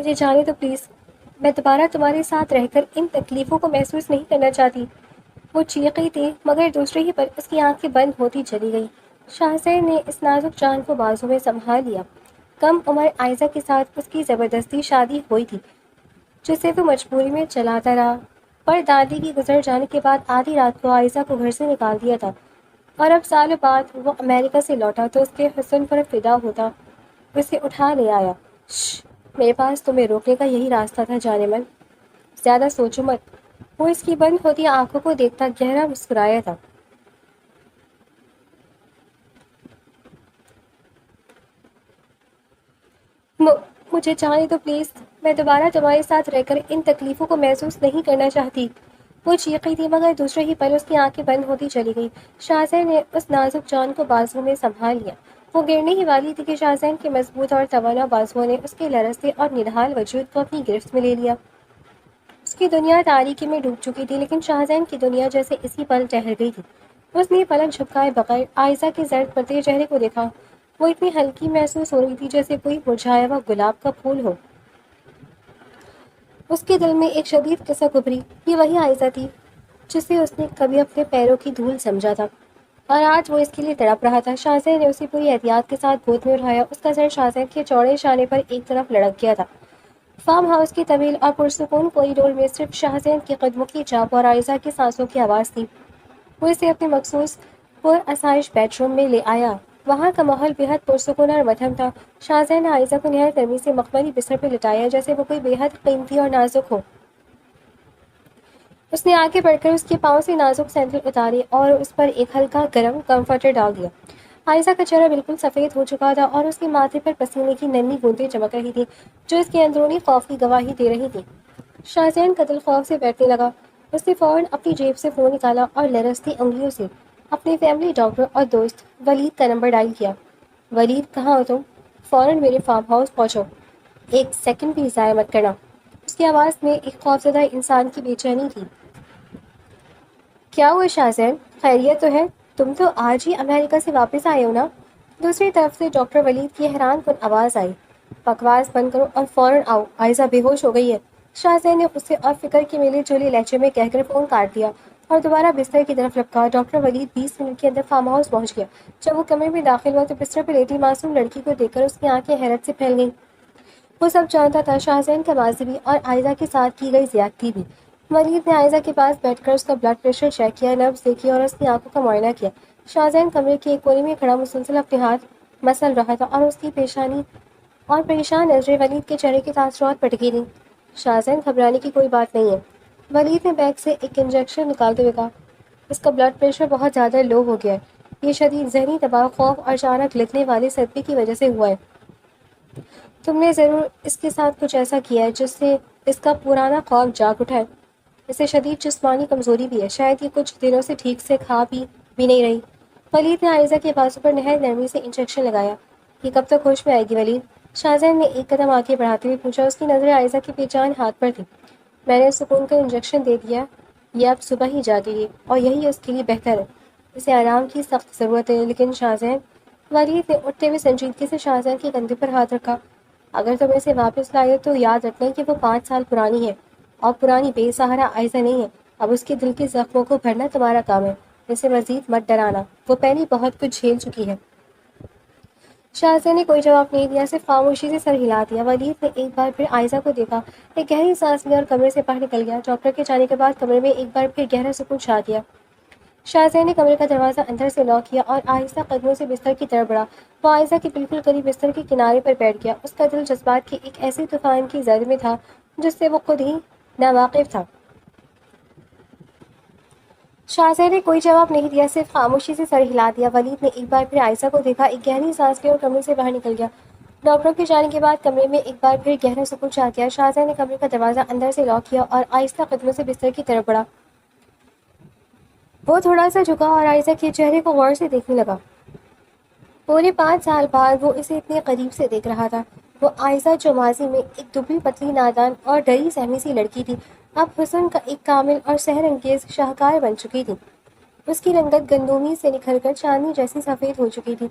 مجھے جانے دو پلیز، میں دوبارہ تمہارے ساتھ رہ کر ان تکلیفوں کو محسوس نہیں کرنا چاہتی۔ وہ چیخی تھی مگر دوسرے ہی پر اس کی آنکھیں بند ہوتی چلی گئی۔ شاہزین نے اس نازک جان کو بازو میں سنبھال لیا۔ کم عمر عائزہ کے ساتھ اس کی زبردستی شادی ہوئی تھی جسے وہ مجبوری میں چلاتا رہا، پر دادی کی گزر جانے کے بعد آدھی رات کو عائزہ کو گھر سے نکال دیا تھا، اور اب سالوں بعد وہ امریکہ سے لوٹا تو اس کے حسن پر فدا ہوتا اسے اٹھا لے آیا۔ شش، میرے پاس تمہیں روکنے کا یہی راستہ تھا جانے من، زیادہ سوچو مت۔ وہ اس کی بند ہوتی آنکھوں کو دیکھتا گہرا مسکرایا تھا۔ مجھے جانے دو پلیز، میں دوبارہ تمہارے ساتھ رہ کر ان تکلیفوں کو محسوس نہیں کرنا چاہتی۔ وہ چیخی تھی مگر دوسرے ہی پل اس کی آنکھیں بند ہوتی چلی گئی۔ شاہزین نے اس نازک جان کو بازو میں سنبھال لیا۔ وہ گرنے ہی والی تھی کہ شاہزین کے مضبوط اور توانا بازوؤں نے اس کے لرزتے اور نڈھال وجود کو اپنی گرفت میں لے لیا۔ اس کی دنیا تاریکی میں ڈوب چکی تھی، لیکن شاہزین کی دنیا جیسے اسی پل ٹھہر گئی تھی۔ اس نے پلک جھپکائے بغیر عائزہ کے زرد پڑتے چہرے کو دیکھا۔ وہ اتنی ہلکی محسوس ہو رہی تھی جیسے کوئی مرجھایا ہوا گلاب کا پھول ہو۔ اس کے دل میں ایک شدید کسک ابھری۔ یہ وہی عائزہ تھی جسے اس نے کبھی اپنے پیروں کی دھول سمجھا تھا، اور آج وہ اس کے لیے تڑپ رہا تھا۔ شاہزین نے اسے پوری احتیاط کے ساتھ گود میں اٹھایا۔ اس کا سر شاہزین کے چوڑے شانے پر ایک طرف لڑک گیا تھا۔ فارم ہاؤس کی طویل اور پرسکون کوریڈور میں صرف شاہزین کے قدموں کی چاپ اور عائزہ کی سانسوں کی آواز تھی۔ وہ اسے اپنے مخصوص پر آسائش بیڈ روم میں لے آیا۔ وہاں کا ماحول بے حد پرسکون اور مدھم تھا۔ شاہزین نے عائزہ کو نہایت نرمی سے مخملی بستر پہ لٹایا جیسے وہ کوئی بے حد قیمتی اور نازک ہو۔ اس نے آگے بڑھ کر اس کے پاؤں سے نازک سینڈل اتارے اور اس پر ایک ہلکا گرم کمفرٹر ڈال دیا۔ عائزہ کا چہرہ بالکل سفید ہو چکا تھا اور اس کے ماتھے پر پسینے کی ننھی بوندیں چمک رہی تھیں جو اس کے اندرونی خوف کی گواہی دے رہی تھیں۔ شاہزین کا دل خوف سے بیٹھنے لگا۔ اس نے فوراً اپنی جیب سے فون نکالا اور لرزتی انگلیوں سے اپنے فیملی ڈاکٹر اور دوست ولید کا نمبر ڈائل کیا۔ ولید، کہاں ہو تم؟ فوراً میرے فارم ہاؤس پہنچو، ایک سیکنڈ بھی ضائع مت کرنا۔ اس کی آواز میں ایک خوفزدہ انسان کی بے چینی تھی۔ کیا ہوا شاہزین، خیریت تو ہے؟ تم تو آج ہی امریکہ سے واپس آئے ہو نا؟ دوسری طرف سے ڈاکٹر ولید کی حیران کن آواز آئی۔ بکواس بند کرو اور فوراً آؤ، عائزہ بے ہوش ہو گئی ہے۔ شاہزین نے غصے اور فکر کے میلے جولے لہجے میں کہہ کر فون کاٹ دیا اور دوبارہ بستر کی طرف لپکا۔ ڈاکٹر ولید 20 منٹ کے اندر فارم ہاؤس پہنچ گیا۔ جب وہ کمرے میں داخل ہوا تو بستر پہ لیٹی معصوم لڑکی کو دیکھ کر اس کی آنکھیں حیرت سے پھیل گئیں۔ وہ سب جانتا تھا، شاہزین کا ماضی بھی اور عائزہ کے ساتھ کی گئی زیادتی بھی۔ ولید نے عائزہ کے پاس بیٹھ کر اس کا بلڈ پریشر چیک کیا، نبض دیکھی اور اس کی آنکھوں کا معائنہ کیا۔ شاہزین کمرے کے ایک کونے میں کھڑا مسلسل اپنے ہاتھ مسل رہا تھا اور اس کی پیشانی اور پریشان نظریں ولید کے چہرے کے تاثرات پر ٹکی تھیں۔ شاہزین، گھبرانے کی کوئی بات نہیں ہے، ولید نے بیگ سے ایک انجیکشن نکالتے ہوئے کہا۔ اس کا بلڈ پریشر بہت زیادہ لو ہو گیا ہے، یہ شدید ذہنی دباؤ، خوف اور اچانک لگنے والے صدمے کی وجہ سے ہوا ہے۔ تم نے ضرور اس کے ساتھ کچھ ایسا کیا ہے جس سے اس کا پرانا خوف جاگ اٹھا ہے۔ اسے شدید جسمانی کمزوری بھی ہے، شاید یہ کچھ دنوں سے ٹھیک سے کھا پی بھی نہیں رہی۔ ولید نے عائزہ کے بازو پر نہایت نرمی سے انجیکشن لگایا۔ یہ کب تک ہوش میں آئے گی ولید؟ شاہزین نے ایک قدم آگے بڑھاتے ہوئے پوچھا۔ اس کی نظریں عائزہ کے بے جان ہاتھ پر تھیں۔ میں نے سکون کا انجیکشن دے دیا، یہ اب صبح ہی جاگے گی اور یہی اس کے لیے بہتر ہے۔ اسے آرام کی سخت ضرورت ہے۔ لیکن شاہزین، ولید نے اٹھتے ہوئے سنجیدگی سے شاہزین کے کندھے پر ہاتھ رکھا۔ اگر تم اسے واپس لائے تو یاد رکھنا کہ وہ 5 سال پرانی ہے اور پرانی بے سہارا عائزہ نہیں ہے۔ اب اس کے دل کے زخموں کو بھرنا تمہارا کام ہے، اسے مزید مت ڈرانا، وہ پہلے بہت کچھ جھیل چکی ہے۔ شاہزین نے کوئی جواب نہیں دیا، صرف خاموشی سے سر ہلا دیا۔ ولید نے ایک بار پھر عائزہ کو دیکھا، ایک گہری سانس لی اور کمرے سے باہر نکل گیا۔ ڈاکٹر کے جانے کے بعد کمرے میں ایک بار پھر گہرا سکون چھا گیا۔ شاہزین نے کمرے کا دروازہ اندر سے لاک کیا اور آہستہ قدموں سے بستر کی طرف بڑھا۔ وہ عائزہ کے بالکل قریب بستر کے کنارے پر بیٹھ گیا۔ اس کا دل جذبات کے ایک ایسے طوفان کی زد میں تھا جس سے وہ خود ہی ناواقف تھا۔ شاہزین نے کوئی جواب نہیں دیا، صرف خاموشی سے سر ہلا دیا۔ ولید نے ایک بار پھر عائزہ کو دیکھا، ایک گہری سانس لی اور کمرے سے باہر نکل گیا۔ ڈاکٹر کے جانے کے بعد کمرے میں ایک بار پھر گہرا سکون چھا گیا۔ شاہزین نے کمرے کا دروازہ اندر سے لاک کیا اور آہستہ قدموں سے بستر کی طرف بڑھا۔ وہ تھوڑا سا جھکا اور عائزہ کے چہرے کو غور سے دیکھنے لگا۔ پورے 5 سال بعد وہ اسے اتنے قریب سے دیکھ رہا تھا۔ وہ عائزہ جو ماضی میں ایک دبلی پتلی نادان اور ڈری سہمی سی لڑکی تھی، اب حسن کا ایک کامل اور سحر انگیز شاہکار بن چکی تھی۔ اس کی رنگت گندمی سے نکھر کر چاندنی جیسی سفید ہو چکی تھی۔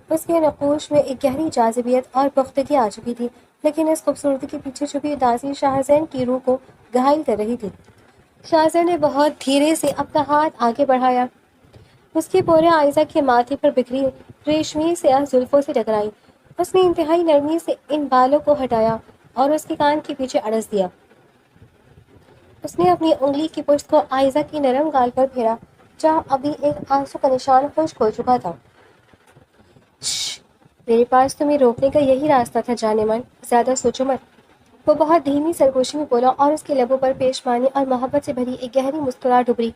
اس کے نقوش میں ایک گہری جاذبیت اور پختگی آ چکی تھی۔ لیکن اس خوبصورتی کے پیچھے چھپی اداسی شاہزین کی روح کو گھائل کر رہی تھی۔ شاہزین نے بہت دھیرے سے اپنا ہاتھ آگے بڑھایا، اس کی پورے عائزہ کے ماتھے پر بکھری ریشمی سیاہ زلفوں سے ٹکرائی۔ اس نے انتہائی نرمی سے ان بالوں کو ہٹایا اور اس کے کان کے پیچھے اڑس دیا۔ اس نے اپنی انگلی کی پشت کو عائزہ کی نرم گال پر پھیرا، جہاں ابھی ایک آنسو کا نشان خشک ہو چکا تھا۔ شش، میرے پاس تمہیں روکنے کا یہی راستہ تھا جانے من، زیادہ سوچو مت۔ وہ بہت دھیمی سرگوشی میں بولا اور اس کے لبوں پر پیشمانی اور محبت سے بھری ایک گہری مسکراہٹ ابھری۔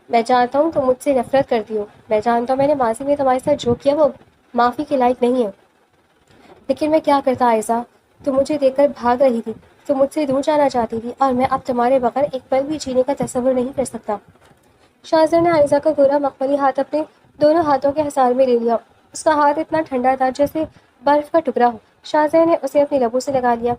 میں جانتا ہوں تم مجھ سے نفرت کرتی ہو، میں جانتا ہوں میں نے ماضی میں تمہارے ساتھ جو کیا وہ معافی کے لائق نہیں ہے، لیکن میں کیا کرتا عائزہ؟ تم مجھے دیکھ کر بھاگ رہی تھی، تم مجھ سے دور جانا چاہتی تھی، اور میں اب تمہارے بغیر ایک پل بھی جینے کا تصور نہیں کر سکتا۔ شاہزادہ نے عائزہ کا گورا مخملی ہاتھ اپنے دونوں ہاتھوں کے حصار میں لے لیا۔ اس کا ہاتھ اتنا ٹھنڈا تھا جیسے برف کا ٹکڑا ہو۔ شاہزادہ نے اسے اپنے لبوں سے لگا لیا۔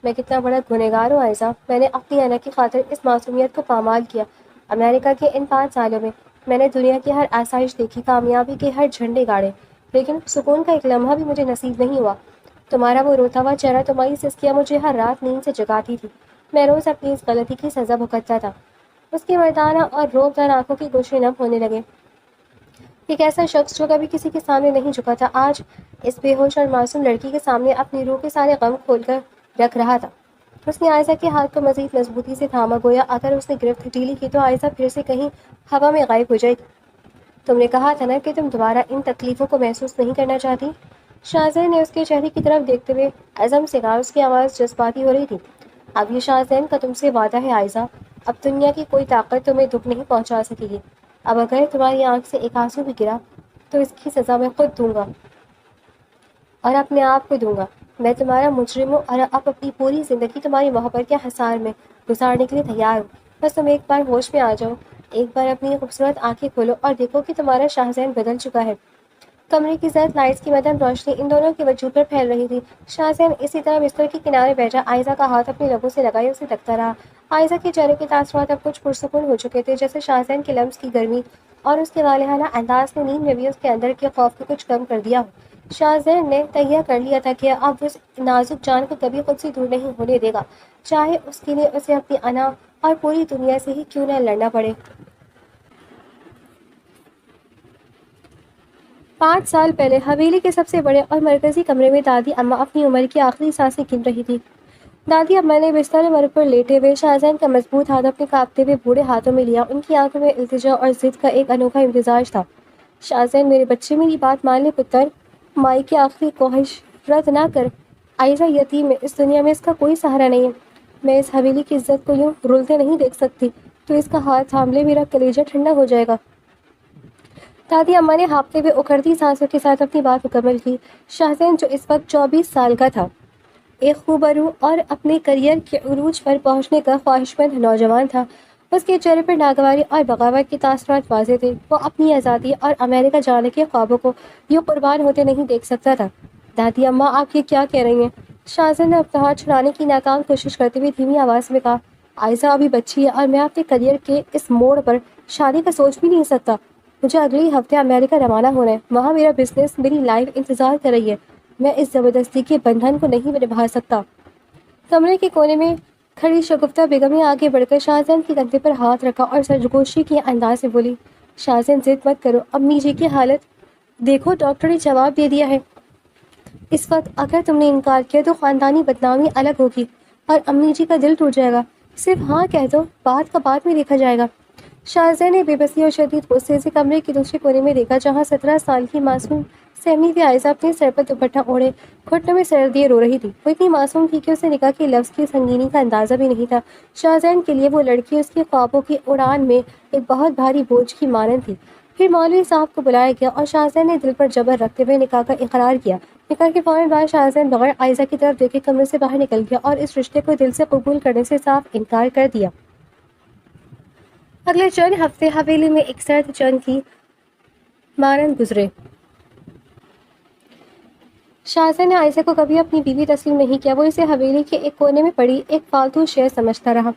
میں کتنا بڑا گنہگار ہوں عائزہ، میں نے اپنی انا کی خاطر اس معصومیت کو پامال کیا۔ امریکہ کے ان 5 سالوں میں میں نے دنیا کی ہر آسائش دیکھی، کامیابی کے ہر جھنڈے گاڑے، لیکن سکون کا ایک لمحہ بھی مجھے نصیب نہیں ہوا۔ تمہارا وہ روتا ہوا چہرہ، تمہاری سسکیاں مجھے ہر رات نیند سے جگاتی تھی۔ میں روز اپنی اس غلطی کی سزا بھگتتا تھا۔ اس کی مردانہ اور روب دار آنکھوں کے گوشے نم ہونے لگے۔ ایک ایسا شخص جو کبھی کسی کے سامنے نہیں جھکا تھا، آج اس بے ہوش اور معصوم لڑکی کے سامنے اپنی روح کے سارے غم کھول کر رکھ رہا تھا۔ اس نے عائزہ کے ہاتھ کو مزید مضبوطی سے تھاما، گویا اگر اس نے گرفت ڈھیلی کی تو عائزہ پھر سے کہیں ہوا میں غائب ہو جائے گی۔ تم نے کہا تھا نا کہ تم دوبارہ ان تکلیفوں کو محسوس نہیں کرنا چاہتی؟ شاہزین نے اس کے چہرے کی طرف دیکھتے ہوئے عزم سے کہا۔ اس کی آواز جذباتی ہو رہی تھی۔ اب یہ شاہزین کا تم سے وعدہ ہے عائزہ، اب دنیا کی کوئی طاقت تمہیں دکھ نہیں پہنچا سکے گی۔ اب اگر تمہاری آنکھ سے ایک آنسو بھی گرا تو اس کی سزا میں خود دوں گا اور اپنے آپ کو دوں گا۔ میں تمہارا مجرم ہوں اور اب اپنی پوری زندگی تمہاری محبت کے حصار میں گزارنے کے لیے تیار ہوں۔ بس تم ایک بار ہوش میں آ جاؤ، ایک بار اپنی خوبصورت آنکھیں کھولو اور دیکھو کہ تمہارا شاہزین بدل چکا ہے۔ کمرے کی زرد لائٹس کی مدھم روشنی ان دونوں کے وجود پر پھیل رہی تھی۔ شاہزین اسی طرح بستر کے کنارے بیٹھا، عائزہ کا ہاتھ اپنے لبوں سے لگائے اسے تکتا رہا۔ عائزہ کے چہرے کے تاثرات اب کچھ پرسکون ہو چکے تھے، جیسے شاہزین کے لمس کی گرمی اور اس کے والہانہ انداز نے نیند میں بھی اس کے اندر کے خوف کو کچھ کم کر دیا ہو۔ شاہزین نے تہیہ کر لیا تھا کہ اب اس نازک جان کو کبھی خود سے دور نہیں ہونے دے گا، چاہے اس کے لیے اسے اپنی انا اور پوری دنیا سے ہی کیوں نہ لڑنا پڑے۔ 5 سال پہلے حویلی کے سب سے بڑے اور مرکزی کمرے میں دادی اماں اپنی عمر کی آخری سانسیں گن رہی تھی۔ دادی اماں نے بستر مرگ پر لیٹے ہوئے شاہزین کا مضبوط ہاتھ اپنے کانپتے ہوئے بوڑھے ہاتھوں میں لیا۔ ان کی آنکھوں میں التجا اور ضد کا ایک انوکھا امتزاج تھا۔ شاہزین میرے بچے، میری بات مان لے پتر، مائی کی آخری خواہش رد نہ کر۔ عائزہ یتیم ہے، اس دنیا میں اس کا کوئی سہارا نہیں ہے۔ میں اس حویلی کی عزت کو یوں رلتے نہیں دیکھ سکتی۔ تو اس کا ہاتھ تھام لے، میرا کلیجہ ٹھنڈا ہو جائے گا۔ دادی اماں نے ہانپتے ہوئے اکھڑتی سانسوں کے ساتھ اپنی بات مکمل کی۔ شاہزین جو اس وقت 24 سال کا تھا، ایک خوبرو اور اپنے کریئر کے عروج پر پہنچنے کا خواہشمند نوجوان تھا۔ اس کے چہرے پر ناگواری اور بغاوت کے تاثرات واضح تھے۔ وہ اپنی آزادی اور امریکہ جانے کے خوابوں کو یوں قربان ہوتے نہیں دیکھ سکتا تھا۔ دادی اماں، آپ یہ کیا کہہ رہی ہیں؟ شاہزین نے اپنا ہاتھ چھڑانے کی ناکام کوشش کرتے ہوئے دھیمی آواز میں کہا۔ عائزہ ابھی بچی ہے اور میں اپنے کریئر کے اس موڑ پر شادی کا سوچ بھی نہیں سکتا۔ مجھے اگلے ہفتے امریکہ روانہ ہونا ہے، وہاں میرا بزنس، میری لائف انتظار کر رہی ہے۔ میں اس زبردستی کے بندھن کو نہیں نبھا سکتا۔ کمرے کے کونے میں کھڑی شگفتہ بیگم نے آگے بڑھ کر شاہزین کے کندھے پر ہاتھ رکھا اور سرگوشی کے انداز سے بولی۔ شاہزین، ضد مت کرو، امی جی کی حالت دیکھو، ڈاکٹر نے جواب دے دیا ہے۔ اس وقت اگر تم نے انکار کیا تو خاندانی بدنامی الگ ہوگی اور امی جی کا دل ٹوٹ جائے گا۔ صرف ہاں کہہ دو، بات کا بعد میں دیکھا جائے گا۔ شاہزین نے بے بسی اور شدید غصے سے کمرے کے دوسرے کونے میں دیکھا، جہاں 17 سال کی معصوم سہمی ہوئی عائزہ اپنے سر پر دوپٹہ اوڑھے گھٹنوں میں سر دیے رو رہی تھی۔ وہ اتنی معصوم تھی کہ اسے نکاح کے لفظ کی سنگینی کا اندازہ بھی نہیں تھا۔ شاہزین کے لیے وہ لڑکی اس کے خوابوں کی اڑان میں ایک بہت بھاری بوجھ کی مانند تھی۔ پھر مولوی صاحب کو بلایا گیا اور شاہزین نے دل پر جبر رکھتے ہوئے نکاح کا اقرار کیا۔ نکاح کے فوراً بعد شاہزین بغیر عائزہ کی طرف دیکھے کمرے سے باہر نکل گیا اور اس رشتے کو دل سے قبول کرنے سے صاف انکار کر دیا۔ اگلے چند ہفتے حویلی میں ایک سرد جنگ کی مانند گزرے۔ شاہزین نے عائزہ کو کبھی اپنی بیوی تسلیم نہیں کیا۔ وہ اسے حویلی کے ایک کونے میں پڑی ایک فالتو شے سمجھتا رہا۔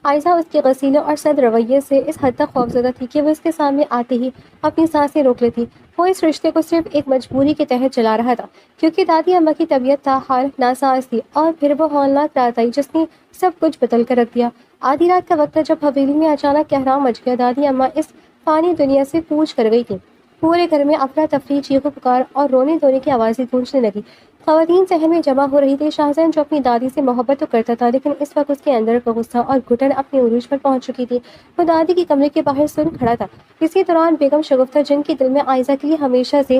عائزہ اس کے غسیلے اور سرد رویے سے اس حد تک خوفزدہ تھی کہ وہ اس کے سامنے آتے ہی اپنی سانسیں روک لیتی۔ وہ اس رشتے کو صرف ایک مجبوری کے تحت چلا رہا تھا، کیونکہ دادی اماں کی طبیعت تاحال ناساز تھی، اور پھر وہ ہولناک رات آئی جس نے سب کچھ بدل کر رکھ دیا۔ آدھی رات کا وقت تھا جب حویلی میں اچانک کہرام مچ گیا۔ دادی اماں اس فانی دنیا سے کوچ کر گئی تھی۔ پورے گھر میں افراتفری، چیخو پکار اور رونے دھونے کی آوازیں گونجنے لگی۔ خواتین صحن میں جمع ہو رہی تھی۔ شاہزین جو اپنی دادی سے محبت تو کرتا تھا، لیکن اس وقت اس کے اندر کا غصہ اور گھٹن اپنے عروج پر پہنچ چکی تھی۔ وہ دادی کے کمرے کے باہر سن کھڑا تھا۔ اسی دوران بیگم شگفتہ، جن کے دل میں عائزہ کے لیے ہمیشہ سے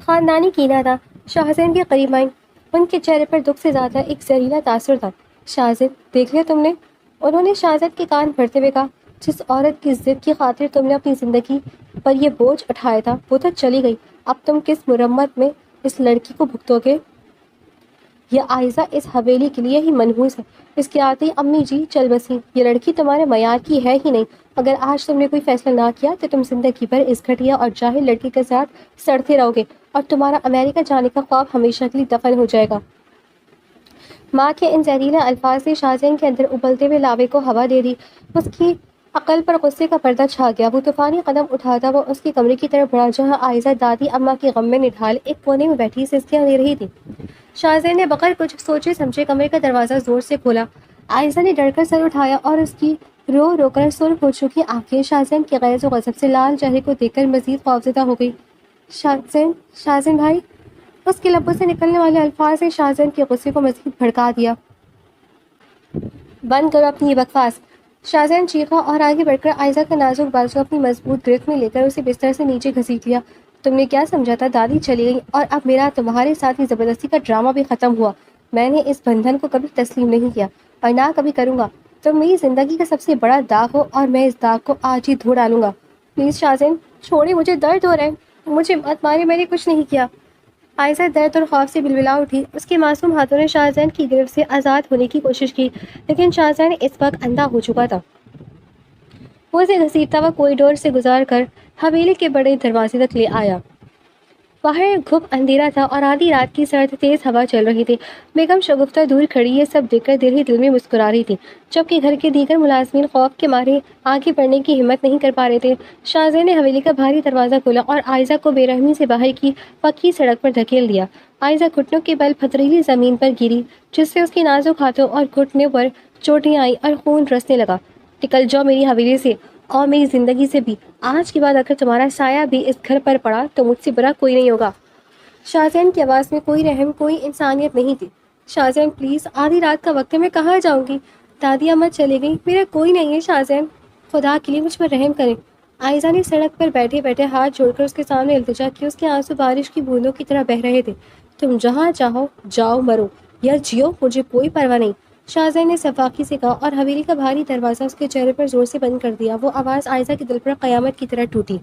خاندانی کینہ تھا، شاہزین کے قریب آئیں۔ ان کے چہرے پر دکھ سے زیادہ ایک زہریلا تاثر تھا۔ شاہزین، دیکھ لیا تم نے؟ انہوں نے شاہزاد کے کان بھرتے ہوئے کہا۔ جس عورت کی ضد کی خاطر تم نے اپنی زندگی پر یہ بوجھ اٹھایا تھا، وہ تو چلی گئی۔ اب تم کس مرمت میں اس لڑکی کو بھگتو گے؟ یہ عائزہ اس حویلی کے لیے ہی منحوس ہے۔ اس کے آتے ہی امی جی چل بسی۔ یہ لڑکی تمہارے معیار کی ہے ہی نہیں۔ اگر آج تم نے کوئی فیصلہ نہ کیا تو تم زندگی بھر اس گھٹیا اور جاہل لڑکی کے ساتھ سڑتے رہو گے، اور تمہارا امریکہ جانے کا خواب ہمیشہ کے لیے دفن ہو جائے گا۔ ماں کے ان زہریلے الفاظ نے شاہزین کے اندر ابلتے ہوئے لاوے کو ہوا دے دی۔ اس کی عقل پر غصے کا پردہ چھا گیا۔ وہ طوفانی قدم اٹھاتا وہ اس کے کمرے کی طرف بڑھا، جہاں عائزہ دادی اماں کے غم میں نڈھال ایک کونے میں بیٹھی سسکیاں دے رہی تھی۔ شاہزین نے بغیر کچھ سوچے سمجھے کمرے کا دروازہ زور سے کھولا۔ عائزہ نے ڈر کر سر اٹھایا اور اس کی رو رو کر سرخ ہو چکی آنکھیں شاہزین کے غیظ و غضب سے لال چہرے کو دیکھ کر مزید خوفزدہ ہو گئی۔ شاہزین بھائی! اس کے لبوں سے نکلنے والے الفاظ نے شاہزین کے غصے کو مزید بھڑکا دیا۔ بند کرو اپنی یہ بکواس! شاہزین چیخا اور آگے بڑھ کر عائزہ کا نازک بازو اپنی مضبوط گرفت میں لے کر اسے بستر سے نیچے گھسیٹ لیا۔ تم نے کیا سمجھا تھا؟ دادی چلی گئی اور اب میرا تمہارے ساتھ یہ زبردستی کا ڈرامہ بھی ختم ہوا۔ میں نے اس بندھن کو کبھی تسلیم نہیں کیا اور نہ کبھی کروں گا۔ تم میری زندگی کا سب سے بڑا داغ ہو اور میں اس داغ کو آج ہی دھو ڈالوں گا۔ پلیز شاہزین چھوڑے، مجھے درد ہو رہا ہے، مجھے مت مارے، میں نے کچھ نہیں کیا۔ عائزہ درد اور خوف سے بلبلا اٹھی۔ اس کے معصوم ہاتھوں نے شاہزین کی گرفت سے آزاد ہونے کی کوشش کی، لیکن شاہزین اس وقت اندھا ہو چکا تھا۔ وہ اسے گھسیٹتا ہوا کوریڈور سے گزار کر حویلی کے بڑے دروازے تک لے آیا۔ باہر گھپ اندھیرا تھا اور آدھی رات کی سرد تیز ہوا چل رہی تھی۔ بیگم شگفتہ دور کھڑی یہ سب دیکھ کر دل ہی دل میں مسکرا رہی تھی، جبکہ گھر کے دیگر ملازمین خوف کے مارے آگے بڑھنے کی ہمت نہیں کر پا رہے تھے۔ شاہزین نے حویلی کا بھاری دروازہ کھولا اور عائزہ کو بے رحمی سے باہر کی پکی سڑک پر دھکیل دیا۔ عائزہ گھٹنوں کے بل پتھریلی زمین پر گری، جس سے اس کے نازک ہاتھوں اور گھٹنوں پر چوٹیں آئیں اور خون رسنے لگا۔ نکل جاؤ میری حویلی سے اور میری زندگی سے بھی۔ آج کے بعد اگر تمہارا سایہ بھی اس گھر پر پڑا تو مجھ سے برا کوئی نہیں ہوگا۔ شاہزین کی آواز میں کوئی رحم، کوئی انسانیت نہیں تھی۔ شاہزین پلیز، آدھی رات کا وقت ہے، میں کہاں جاؤں گی؟ دادی اماں چلی گئی، میرا کوئی نہیں ہے۔ شاہزین خدا کے لیے مجھ پر رحم کریں۔ عائزہ نے سڑک پر بیٹھے بیٹھے ہاتھ جوڑ کر اس کے سامنے التجا کی۔ اس کے آنسو بارش کی بوندوں کی طرح بہہ رہے تھے۔ تم جہاں چاہو جاؤ، مرو یا جیو، مجھے کوئی پرواہ نہیں، شاہزین نے صفاقی سے کہا، اور حویلی کا بھاری دروازہ اس کے چہرے پر زور سے بند کر دیا۔ وہ آواز عائزہ کے دل پر قیامت کی طرح ٹوٹی۔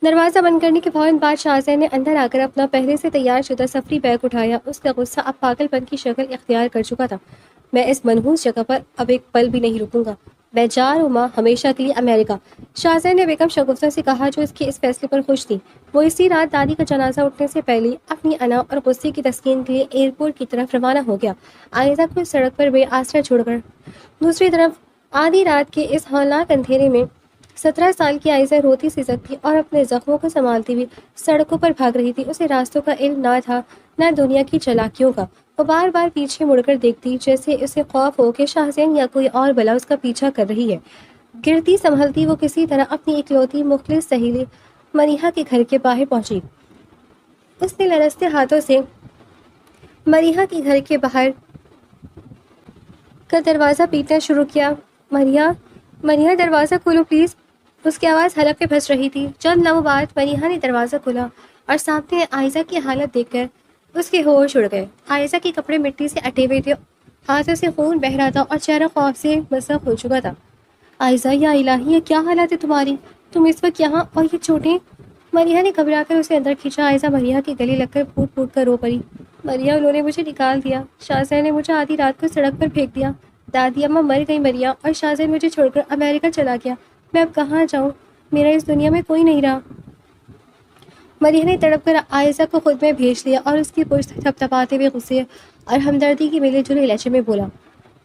دروازہ بند کرنے کے فوراً بعد شاہزین نے اندر آ کر اپنا پہلے سے تیار شدہ سفری بیگ اٹھایا۔ اس کا غصہ اب پاگل پن کی شکل اختیار کر چکا تھا۔ میں اس منحوس جگہ پر اب ایک پل بھی نہیں رکوں گا، میں جا رہا ہوں ماں، ہمیشہ کے لیے امریکہ، شاہزین نے بیگم شگفتہ سے کہا، جو اس کے اس فیصلے پر خوش تھی۔ وہ اسی رات دادی کا جنازہ اٹھنے سے پہلے اپنی انا اور غصے کی تسکین کے لیے ایئرپورٹ کی طرف روانہ ہو گیا، عائزہ کو اس سڑک پر بے آسرا چھوڑ کر۔ دوسری طرف آدھی رات کے اس ہولناک اندھیرے میں 17 سال کی عائزہ روتی سسکتی اور اپنے زخموں کو سنبھالتی ہوئی سڑکوں پر بھاگ رہی تھی۔ اسے راستوں کا علم نہ تھا، نہ دنیا کی چالاکیوں کا۔ وہ بار بار پیچھے مڑ کر دیکھتی، جیسے اسے خوف ہو کہ شاہزین یا کوئی اور بلا اس کا پیچھا کر رہی ہے۔ گرتی سنبھلتی وہ کسی طرح اپنی اکلوتی مخلص سہیلی مریحہ کے گھر کے باہر پہنچی۔ اس نے لرزتے ہاتھوں سے مریحہ کے گھر کے باہر کا دروازہ پیٹنا شروع کیا۔ مریحہ دروازہ کھولو پلیز! اس کی آواز حلق پہ پھنس رہی تھی۔ چند لمحوں بعد مریحہ نے دروازہ کھولا اور سامنے عائزہ کی حالت دیکھ کر اس کے ہوش اڑ گئے۔ عائزہ کے کپڑے مٹی سے اٹے ہوئے تھے، ہاتھوں سے خون بہہ رہا تھا اور چہرہ خوف سے مسخ ہو چکا تھا۔ عائزہ، یا الہی، یہ کیا حالت ہے تمہاری؟ تم اس وقت یہاں، اور یہ چوٹیں؟ مریحہ نے گھبرا کر اسے اندر کھینچا۔ عائزہ مریحہ کے گلے لگ کر پھوٹ پھوٹ کر رو پڑی۔ مریحہ، انہوں نے مجھے نکال دیا، شاہزین نے مجھے آدھی رات کو سڑک پر پھینک دیا، دادی اماں مر گئی مریحہ، اور شاہزین مجھے چھوڑ کر امریکہ چلا گیا۔ میں اب کہاں جاؤں؟ میرا اس دنیا میں کوئی نہیں رہا۔ مریحہ نے تڑپ کر عائزہ کو خود میں بھیج لیا اور اس کی پشت تھپتھپاتے ہوئے غصے اور ہمدردی کے ملے جلے لہجے میں بولا،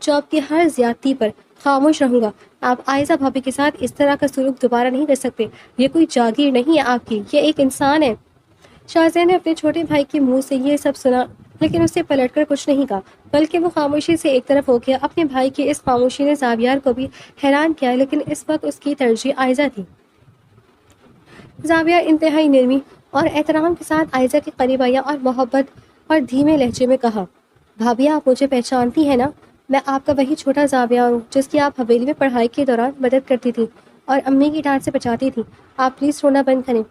جو آپ کی ہر زیادتی پر خاموش رہوں گا. آپ عائزہ بھابھی کے ساتھ اس طرح کا سلوک دوبارہ نہیں کر سکتے. یہ کوئی جاگیر نہیں ہے آپ کی، یہ ایک انسان ہے. شاہزین نے اپنے چھوٹے بھائی کے منہ سے یہ سب سنا، لیکن اسے پلٹ کر کچھ نہیں کہا، بلکہ وہ خاموشی سے ایک طرف ہو گیا. اپنے بھائی کی اس خاموشی نے زاویار کو بھی حیران کیا، لیکن اس وقت اس کی ترجیح عائزہ تھی. زاویار انتہائی نرمی اور احترام کے ساتھ عائزہ کے قریب آیا اور محبت اور دھیمے لہجے میں کہا، بھابھی آپ مجھے پہچانتی ہیں نا؟ میں آپ کا وہی چھوٹا زاویار ہوں جس کی آپ حویلی میں پڑھائی کے دوران مدد کرتی تھی اور امی کی ڈانٹ سے بچاتی تھی. آپ پلیز رونا بند کریں.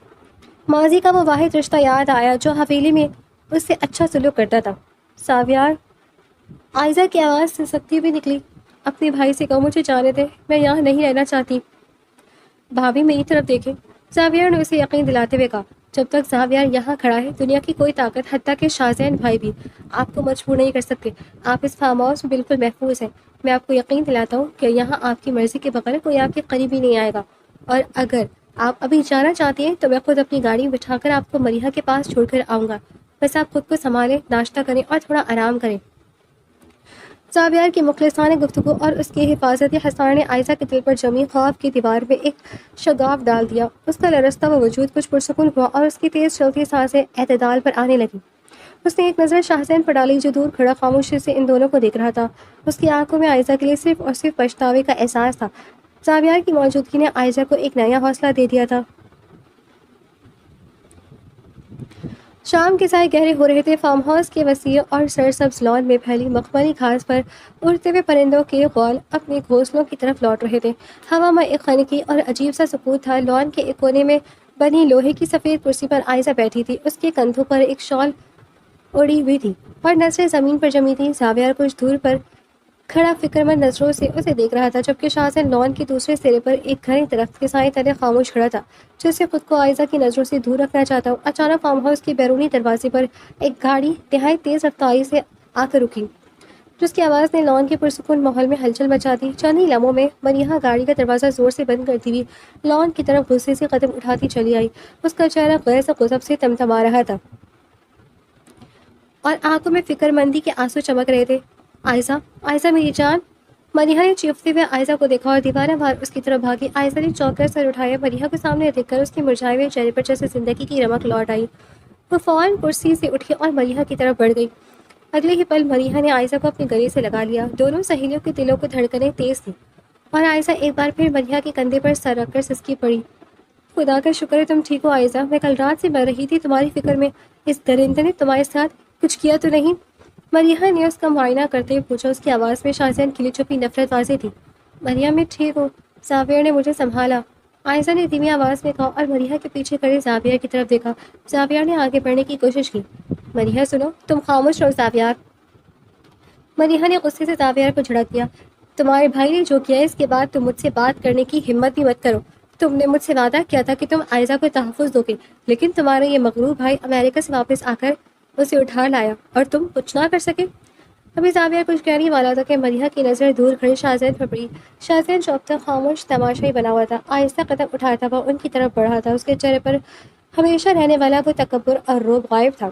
ماضی کا وہ واحد رشتہ یاد آیا جو حویلی میں اس سے اچھا سلوک کرتا تھا. زاویار، عائزہ کی آواز سے سختی بھی نکلی، اپنے بھائی سے کہو مجھے جانے دے، میں یہاں نہیں رہنا چاہتی. بھابھی میری طرف دیکھیں، زاویار نے اسے یقین دلاتے ہوئے کہا. جب تک زاویار یہاں کھڑا ہے دنیا کی کوئی طاقت، حتیٰ کہ شاہزین بھائی بھی، آپ کو مجبور نہیں کر سکتے. آپ اس فارم ہاؤس میں بالکل محفوظ ہیں. میں آپ کو یقین دلاتا ہوں کہ یہاں آپ کی مرضی کے بغیر کوئی آپ کے قریب ہی نہیں آئے گا. اور اگر آپ ابھی جانا چاہتی ہیں تو میں خود اپنی گاڑی بٹھا کر آپ کو مریحہ کے پاس چھوڑ کر آؤں گا. بس آپ خود کو سنبھالیں، ناشتہ کریں اور تھوڑا آرام کریں. زاویار کی مخلصانہ گفتگو اور اس کی حفاظتی حصار نے عائزہ کے دل پر جمی خواب کی دیوار میں ایک شگاف ڈال دیا. اس کا لرزتا ہوا وجود کچھ پرسکون ہوا اور اس کی تیز چلتی سانسیں اعتدال پر آنے لگیں. اس نے ایک نظر شاہزین پر ڈالی جو دور کھڑا خاموشی سے ان دونوں کو دیکھ رہا تھا. اس کی آنکھوں میں عائزہ کے لیے صرف اور صرف پچھتاوے کا احساس تھا. زاویار کی موجودگی نے عائزہ کو ایک نیا حوصلہ دے دیا تھا. شام کے سائے گہرے ہو رہے تھے. فارم ہاؤس کے وسیع اور سرسبز لان میں پھیلی مخملی گھاس پر اڑتے ہوئے پرندوں کے غول اپنے گھونسلوں کی طرف لوٹ رہے تھے. ہوا میں ایک خنکی اور عجیب سا سکوت تھا. لان کے ایک کونے میں بنی لوہے کی سفید کرسی پر عائزہ بیٹھی تھی. اس کے کندھوں پر ایک شال اڑی ہوئی تھی اور نظریں زمین پر جمی تھیں. زاویار کچھ دور پر کھڑا فکر مند نظروں سے اسے دیکھ رہا تھا، جبکہ شاہزین لان کے دوسرے سرے پر ایک گھنے درخت کے سائے تلے خاموش کھڑا تھا، جسے خود کو عائزہ کی نظروں سے دور رکھنا چاہتا ہوں. اچانک فارم ہاؤس کے بیرونی دروازے پر ایک گاڑی نہایت تیز رفتاری سے آ کر رکی، جس کی آواز نے لان کے پرسکون ماحول میں ہلچل مچا دی. چند ہی لمحوں میں مریحہ گاڑی کا دروازہ زور سے بند کرتی ہوئی لان کی طرف غصے سے قدم اٹھاتی چلی آئی. اس کا چہرہ غیظ و غضب سے تمتما رہا تھا اور آنکھوں میں فکر مندی کے آنسو چمک رہے تھے. عائزہ، عائزہ میری جان! مریحہ نے چیختے ہوئے عائزہ کو دیکھا اور دیوانہ بھار اس کی طرف بھاگی. عائزہ نے چونک کر سر اٹھایا. مریحہ کو سامنے دیکھ کر اس کے مرجھائے ہوئے چہرے پر جیسے زندگی کی رمق لوٹ آئی. وہ فوراً کرسی سے اٹھی اور مریحہ کی طرف بڑھ گئی. اگلے ہی پل مریحہ نے عائزہ کو اپنے گلے سے لگا لیا. دونوں سہیلیوں کے دلوں کو دھڑکنیں تیز تھیں اور عائزہ ایک بار پھر مریحہ کے کندھے پر سر رکھ کر سسکی پڑی. خدا کا شکر ہے تم ٹھیک ہو عائزہ. میں کل رات سے مر رہی تھی تمہاری فکر میں. اس درندے نے تمہارے ساتھ کچھ کیا تو نہیں؟ مریحہ نے اس کا معائنہ کرتے ہوئے پوچھا. اس کی آواز میں شاہزین کی لچھپی نفرت واضح تھی. مریحہ میں ٹھیک ہوں، زاویار نے مجھے سنبھالا، عائزہ نے دھیمی آواز میں کہا اور مریحہ کے پیچھے کھڑے زاویار کی طرف دیکھا. زاویار نے آگے بڑھنے کی کوشش کی. مریحہ سنو، تم خاموش رہو زاویار. مریحہ نے غصے سے زاویار کو جھڑک دیا. تمہارے بھائی نے جو کیا ہے اس کے بعد تم مجھ سے بات کرنے کی ہمت بھی مت کرو. تم نے مجھ سے وعدہ کیا تھا کہ تم عائزہ کو تحفظ دو گے، لیکن تمہارا یہ مغرور بھائی امریکہ سے واپس آ کر اسے اٹھا لایا اور تم کچھ نہ کر سکے. ابھی زاویار کچھ کہنے والا تھا کہ مریحہ کی نظر دور کھڑے شاہزین پر پڑی. شاہزین جو اب تک خاموش تماشائی بنا ہوا تھا آہستہ قدم اٹھاتا ہوا ان کی طرف بڑھا تھا. اس کے چہرے پر ہمیشہ رہنے والا وہ تکبر اور رعب غائب تھا.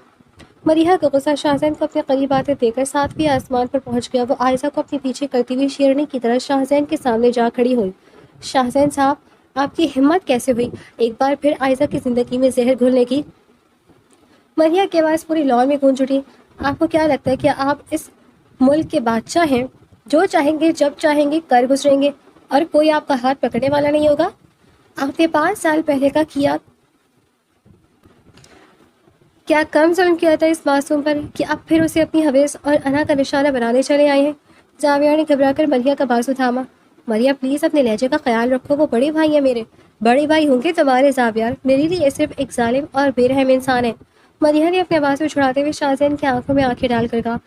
مریحہ کا غصہ شاہزین کو اپنے قریب آتے دیکھ کر ساتویں آسمان پر پہنچ گیا. وہ عائزہ کو اپنے پیچھے کرتی ہوئی شیرنی کی طرح شاہزین کے سامنے جا کھڑی ہوئی. شاہزین صاحب، آپ کی ہمت کیسے ہوئی ایک بار پھر عائزہ کی زندگی میں زہر گھولنے کی؟ مریحہ کی آواز پوری لان میں گونج اٹھی. آپ کو کیا لگتا ہے کہ آپ اس ملک کے بادشاہ ہیں؟ جو چاہیں گے جب چاہیں گے کر گزریں گے اور کوئی آپ کا ہاتھ پکڑنے والا نہیں ہوگا. آپ نے 5 سال پہلے کا کیا کم ظلم کیا تھا اس معصوم پر کہ اب پھر اسے اپنی حویث اور انا کا نشانہ بنانے چلے آئے ہیں؟ زاویار نے گھبرا کر مریحہ کا بازو تھاما. مریحہ پلیز اپنے لہجے کا خیال رکھو، وہ بڑے بھائی ہیں میرے. بڑے بھائی ہوں گے تمہارے زاویار، میرے لیے یہ صرف ایک ظالم اور بے رحم انسان ہے. مریحہ نے اپنے آواز کو چھڑاتے ہوئے شاہزین کی آنکھوں میں آنکھیں ڈال کر کہا.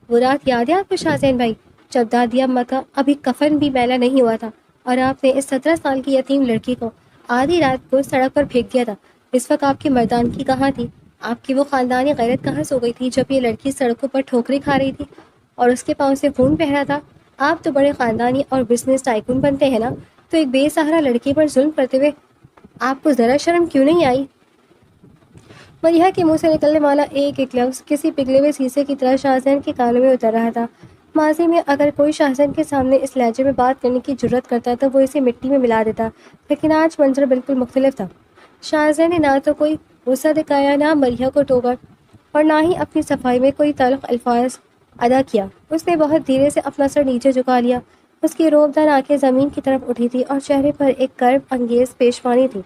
وہ رات یاد ہے آپ کو شاہزین بھائی، جب دادی اماں کا ابھی کفن بھی میلا نہیں ہوا تھا اور آپ نے اس 17 سال کی یتیم لڑکی کو آدھی رات کو سڑک پر پھینک دیا تھا؟ اس وقت آپ کی مردانگی کہاں تھی؟ آپ کی وہ خاندانی غیرت کہاں سو گئی تھی جب یہ لڑکی سڑکوں پر ٹھوکریں کھا رہی تھی اور اس کے پاؤں سے خون بہ رہا تھا؟ آپ تو بڑے خاندانی اور بزنس ٹائکون بنتے ہیں نا، تو ایک بے سہارا لڑکی پر ظلم کرتے ہوئے آپ کو ذرا شرم کیوں نہیں آئی؟ مریحہ کے منہ سے نکلنے والا ایک ایک لفظ کسی پگھلے ہوئے شیشے کی طرح شاہزین کے کانوں میں اتر رہا تھا. ماضی میں اگر کوئی شاہزین کے سامنے اس لہجے میں بات کرنے کی جرت کرتا تو وہ اسے مٹی میں ملا دیتا، لیکن آج منظر بالکل مختلف تھا۔ شاہزین نے نہ تو کوئی غصہ دکھایا، نہ مریہ کو ٹوکا، اور نہ ہی اپنی صفائی میں کوئی تلخ الفاظ ادا کیا۔ اس نے بہت دھیرے سے اپنا سر نیچے جھکا لیا۔ اس کی روبدار آنکھیں زمین کی طرف اٹھی تھی اور چہرے پر ایک کرب انگیز پیشوانی تھی۔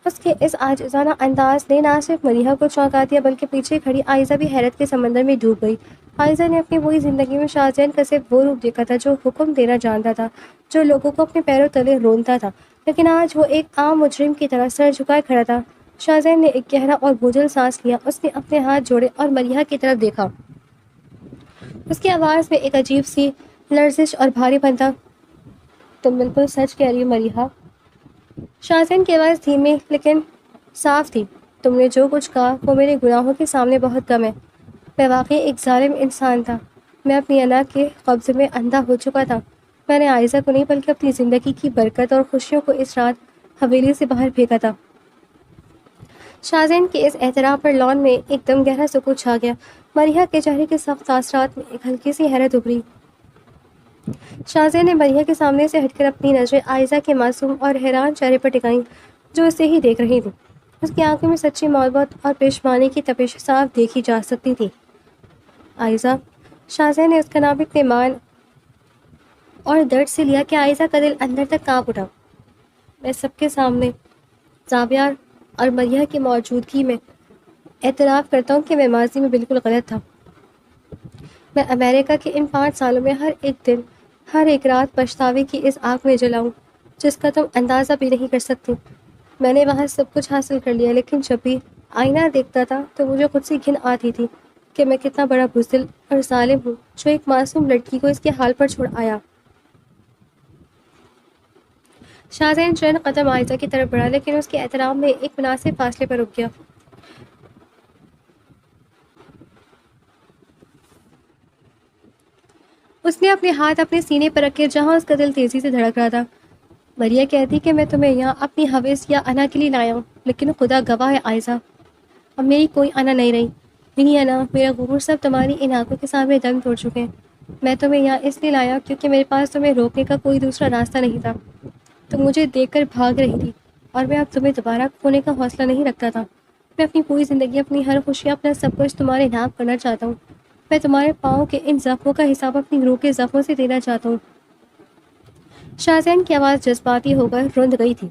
اس کے اس عاجزانہ انداز نے نہ صرف مریہ کو چونکا دیا بلکہ پیچھے کھڑی آئزہ بھی حیرت کے سمندر میں ڈوب گئی۔ آئزہ نے اپنی پوری زندگی میں شاہزین کا صرف وہ روپ دیکھا تھا جو حکم دینا جانتا تھا، جو لوگوں کو اپنے پیروں تلے رونتا تھا، لیکن آج وہ ایک عام مجرم کی طرح سر جھکائے کھڑا تھا۔ شاہزین نے ایک گہرا اور بوجھل سانس لیا۔ اس نے اپنے ہاتھ جوڑے اور مریہ کی طرف دیکھا۔ اس کی آواز میں ایک عجیب سی لرزش اور بھاری پن تھا۔ تم بالکل سچ کہہ رہی ہو مریہ۔ شاہزین کی آواز دھیمی لیکن صاف تھی۔ تم نے جو کچھ کہا وہ میرے گناہوں کے سامنے بہت کم ہے۔ میں واقعی ایک ظالم انسان تھا۔ میں اپنی انا کے قبضے میں اندھا ہو چکا تھا۔ میں نے آئزہ کو نہیں بلکہ اپنی زندگی کی برکت اور خوشیوں کو اس رات حویلی سے باہر پھینکا تھا۔ شاہزین کے اس اعتراف پر لان میں ایک دم گہرا سکوت چھا گیا۔ مریہ کے چہرے کے سخت تاثرات میں ایک ہلکی سی حیرت ابھری۔ شاہزین نے مریہ کے سامنے سے ہٹ کر اپنی نظریں آئزہ کے معصوم اور حیران چہرے پر ٹکائیں جو اسے ہی دیکھ رہی تھی۔ اس کی آنکھوں میں سچی محبت اور پیشمانی کی تپش صاف دیکھی جا سکتی تھی۔ آئزہ، شاہزین نے اس کا نام اتنے مان اور درد سے لیا کہ آئزہ کا دل اندر تک کانپ اٹھا۔ میں سب کے سامنے زاویار اور مریہ کی موجودگی میں اعتراف کرتا ہوں کہ میں ماضی میں بالکل غلط تھا۔ میں امریکہ کے ان 5 سالوں میں ہر ایک دن، ہر ایک رات پچھتاوے کی اس آگ میں جلاؤں جس کا تم اندازہ بھی نہیں کر سکتی۔ میں نے وہاں سب کچھ حاصل کر لیا، لیکن جب بھی آئینہ دیکھتا تھا تو مجھے خود سے گھن آتی تھی کہ میں کتنا بڑا بزدل اور ظالم ہوں جو ایک معصوم لڑکی کو اس کے حال پر چھوڑ آیا۔ شاہزین چند قدم آئزہ کی طرف بڑھا لیکن اس کے احترام میں ایک مناسب فاصلے پر رک گیا۔ اس نے اپنے ہاتھ اپنے سینے پر رکھے جہاں اس کا دل تیزی سے دھڑک رہا تھا۔ مریہ کہتی کہ میں تمہیں یہاں اپنی حوث یا انا کے لیے لایا ہوں، لیکن خدا گواہ ہے آئزہ، اب میری کوئی انا نہیں رہی۔ میری انا، میرا غرور سب تمہاری ان آنکھوں کے سامنے دم توڑ چکے ہیں۔ میں تمہیں یہاں اس لیے لایا کیونکہ میرے پاس تمہیں روکنے کا کوئی دوسرا راستہ نہیں تھا۔ تم مجھے دیکھ کر بھاگ رہی تھی اور میں اب تمہیں دوبارہ کھونے کا حوصلہ نہیں رکھتا تھا۔ میں اپنی پوری زندگی، اپنی ہر خوشی، اپنا سب کچھ تمہارے نام کرنا چاہتا ہوں۔ میں تمہارے پاؤں کے ان زخموں کا حساب اپنی روح کے زخموں سے دینا چاہتا ہوں۔ شاہزین کی آواز جذباتی ہو کر رند گئی تھی۔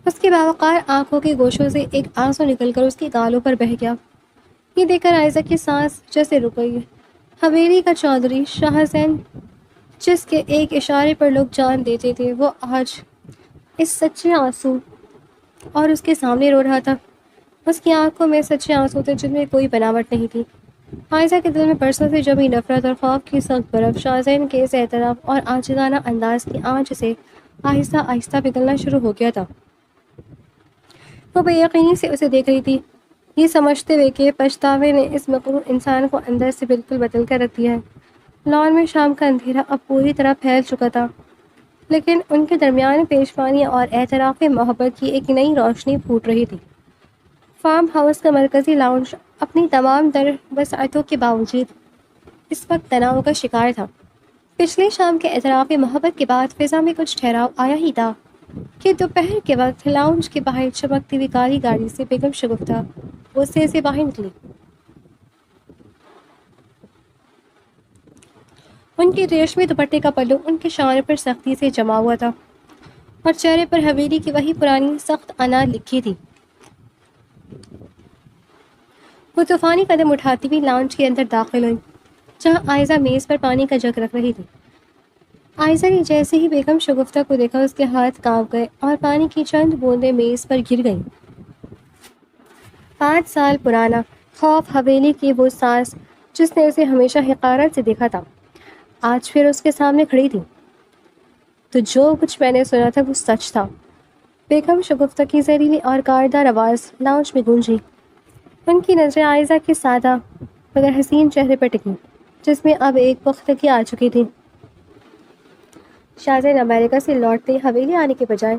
اس کے باوقار آنکھوں کے گوشوں سے ایک آنسو نکل کر اس کی گالوں پر بہہ گیا۔ یہ دیکھ کر آئزہ کی سانس جیسے رک گئی۔ حویلی کا چودھری شاہزین، جس کے ایک اشارے پر لوگ جان دیتے تھے، وہ آج اس سچے آنسو اور اس کے سامنے رو رہا تھا۔ اس کی آنکھوں میں سچے آنسو تھے جن میں کوئی بناوٹ نہیں تھی۔ آئزہ کے دل میں برسوں سے جمی نفرت اور خوف کی سخت برف شاہزین کے اس اعتراف اور عاجزانہ انداز کی آنچ سے آہستہ آہستہ پگھلنا شروع ہو گیا تھا۔ وہ بے یقینی سے اسے دیکھ رہی تھی، یہ سمجھتے ہوئے کہ پچھتاوے نے اس مغرور انسان کو اندر سے بالکل بدل کر رکھ دیا ہے۔ لان میں شام کا اندھیرا اب پوری طرح پھیل چکا تھا، لیکن ان کے درمیان پیشوانی اور اعتراف محبت کی ایک نئی روشنی پھوٹ رہی تھی۔ فارم ہاؤس کا مرکزی لاؤنج اپنی تمام در وسعتوں کے باوجود اس وقت تناؤ کا شکار تھا۔ پچھلی شام کے اعتراف محبت کے بعد فضا میں کچھ ٹھہراؤ آیا ہی تھا کہ دوپہر کے وقت لاؤنج کے باہر چمکتی ہوئی کالی گاڑی سے بیگم شگفتہ غصے سے باہر نکلی۔ ان کے ریشمی دوپٹے کا پلو ان کے شانے پر سختی سے جما ہوا تھا اور چہرے پر حویلی کی وہی پرانی سخت انا لکھی تھی۔ وہ طوفانی قدم اٹھاتی ہوئی لاؤنج کے اندر داخل ہوئی جہاں آئزہ میز پر پانی کا جگ رکھ رہی تھی۔ آئزہ نے جیسے ہی بیگم شگفتہ کو دیکھا اس کے ہاتھ کانپ گئے اور پانی کی چند بوندیں میز پر گر گئیں۔ 5 سال پرانا خوف، حویلی کی وہ ساس جس نے اسے ہمیشہ حقارت سے دیکھا تھا، آج پھر اس کے سامنے کھڑی تھی۔ تو جو کچھ میں نے سنا تھا وہ سچ تھا، بیگم شگفتہ کی زہریلی اور کاردار آواز لاؤنج میں گونجی۔ ان کی نظریں آئزہ کے سادہ مگر حسین چہرے پر ٹکی جس میں اب ایک پختگی آ چکی تھی۔ شاہزین امریکہ سے لوٹتے حویلی آنے کے بجائے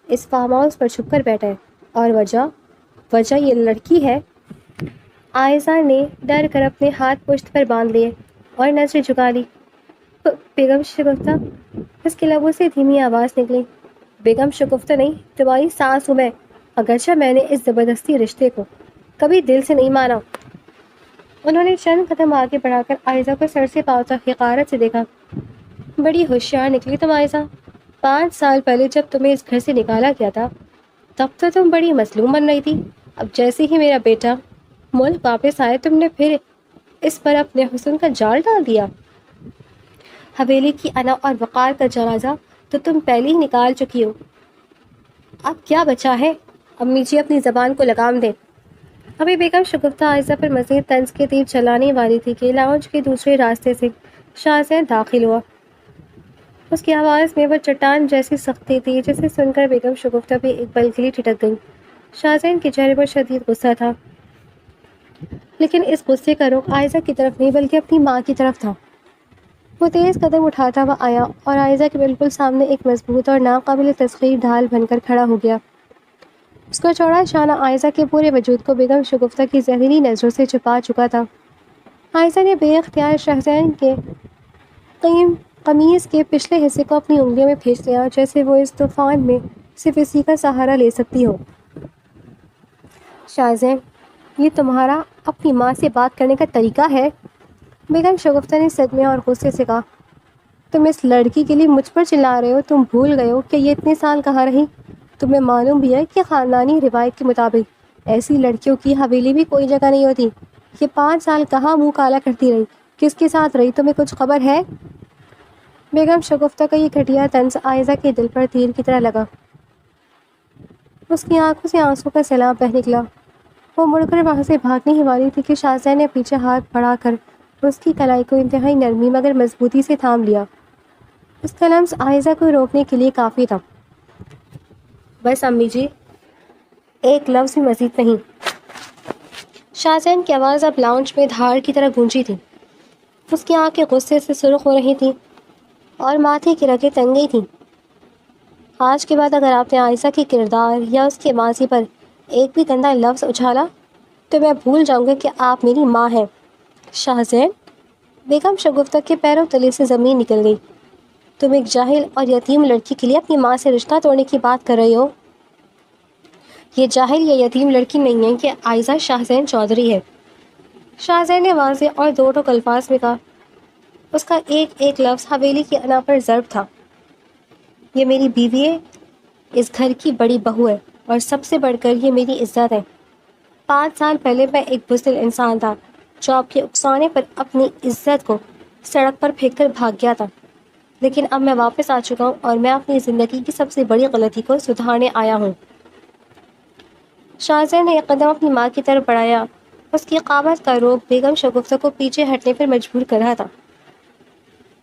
اس فارم ہاؤس پر چھپ کر بیٹھا ہے، اور وجہ یہ لڑکی ہے۔ آئزہ نے ڈر کر اپنے ہاتھ پشت پر باندھ لیے۔ اور نظریں جھکا لی. بیگم شگفتہ. اس کے لبوں سے دھیمی آواز نکلی. بیگم شگفتہ نہیں، تمہاری ساس ہوں میں. اگرچہ میں نے اس زبردستی رشتے کو کبھی دل سے نہیں مانا. انہوں نے چند قدم آگے بڑھا کر عائزہ کو سر سے پاؤں تک حقارت سے دیکھا. بڑی ہوشیار نکلی تم عائزہ. 5 سال پہلے جب تمہیں اس گھر سے نکالا گیا تھا تب تو تم بڑی مظلوم بن رہی تھی. اب جیسے ہی میرا بیٹا ملک واپس آئے تم نے پھر اس پر اپنے حسن کا جال ڈال دیا. حویلی کی انا اور وقار کا جنازہ تو تم پہلے ہی نکال چکی ہو. اب کیا بچا ہے؟ امی جی اپنی زبان کو لگام دیں. ابھی بیگم شگفتہ عائزہ پر مزید طنز کے تیر چلانے والی تھی کہ لاؤنج کے دوسرے راستے سے شاہزین داخل ہوا. اس کی آواز میں وہ چٹان جیسی سختی تھی جسے سن کر بیگم شگفتہ بھی ایک پل کے لیے ٹھٹک گئی. شاہزین کے چہرے پر شدید غصہ تھا، لیکن اس غصے کا رخ عائزہ کی طرف نہیں بلکہ اپنی ماں کی طرف تھا. وہ تیز قدم اٹھاتا ہوا آیا اور عائزہ کے بالکل سامنے ایک مضبوط اور ناقابل تسخیر ڈھال بن کر کھڑا ہو گیا. اس کا چوڑا شانہ عائزہ کے پورے وجود کو بیگم شگفتہ کی زہریلی نظروں سے چھپا چکا تھا. عائزہ نے بے اختیار شاہزین کے قمیض کے پچھلے حصے کو اپنی انگلیوں میں پھینچ لیا، جیسے وہ اس طوفان میں صرف اسی کا سہارا لے سکتی ہو. شاہزین، یہ تمہارا اپنی ماں سے بات کرنے کا طریقہ ہے؟ بیگم شگفتہ نے صدمے اور غصے سے کہا. تم اس لڑکی کے لیے مجھ پر چلا رہے ہو؟ تم بھول گئے ہو کہ یہ اتنے سال کہاں رہی؟ تمہیں معلوم بھی ہے کہ خاندانی روایت کے مطابق ایسی لڑکیوں کی حویلی بھی کوئی جگہ نہیں ہوتی. یہ 5 سال کہاں منہ کالا کرتی رہی؟ کس کے ساتھ رہی؟ تمہیں کچھ خبر ہے؟ بیگم شگفتہ کا یہ گھٹیا طنز عائزہ کے دل پر تیر کی طرح لگا. اس کی آنکھوں سے آنسوں کا سیلاب بہہ نکلا. وہ مڑ کر وہاں سے بھاگنے ہی والی تھی کہ شاہزین نے پیچھے ہاتھ بڑھا کر اس کی کلائی کو انتہائی نرمی مگر مضبوطی سے تھام لیا. اس کا لمس عائزہ کو روکنے کے لیے کافی تھا. بس امی جی، ایک لفظ بھی مزید نہیں. شاہزین کی آواز اب لاؤنج میں دھاڑ کی طرح گونجی تھی. اس کی آنکھیں غصے سے سرخ ہو رہی تھیں اور ماتھے کی رگیں تنگ گئی تھیں. آج کے بعد اگر آپ نے عائزہ کے کردار یا اس کے ماضی پر ایک بھی گندا لفظ اچھالا تو میں بھول جاؤں گا کہ آپ میری ماں ہیں. شاہزین. بیگم شگفتہ کے پیروں تلے سے زمین نکل گئی. تم ایک جاہل اور یتیم لڑکی کے لیے اپنی ماں سے رشتہ توڑنے کی بات کر رہی ہو. یہ جاہل یا یتیم لڑکی نہیں ہے کہ عائزہ شاہزین چودھری ہے. شاہزین نے واضح اور دو ٹوک الفاظ میں کہا. اس کا ایک ایک لفظ حویلی کی انا پر ضرب تھا. یہ میری بیوی ہے، اس گھر کی بڑی بہو ہے اور سب سے بڑھ کر یہ میری عزت ہے. 5 سال پہلے میں ایک بزدل انسان تھا جو آپ کے اکسانے پر اپنی عزت کو سڑک پر پھینک کر بھاگ گیا تھا، لیکن اب میں واپس آ چکا ہوں اور میں اپنی زندگی کی سب سے بڑی غلطی کو سدھارنے آیا ہوں. شاہزین نے ایک قدم اپنی ماں کی طرف بڑھایا. اس کی قامت کا روب بیگم شگفتہ کو پیچھے ہٹنے پر مجبور کر رہا تھا.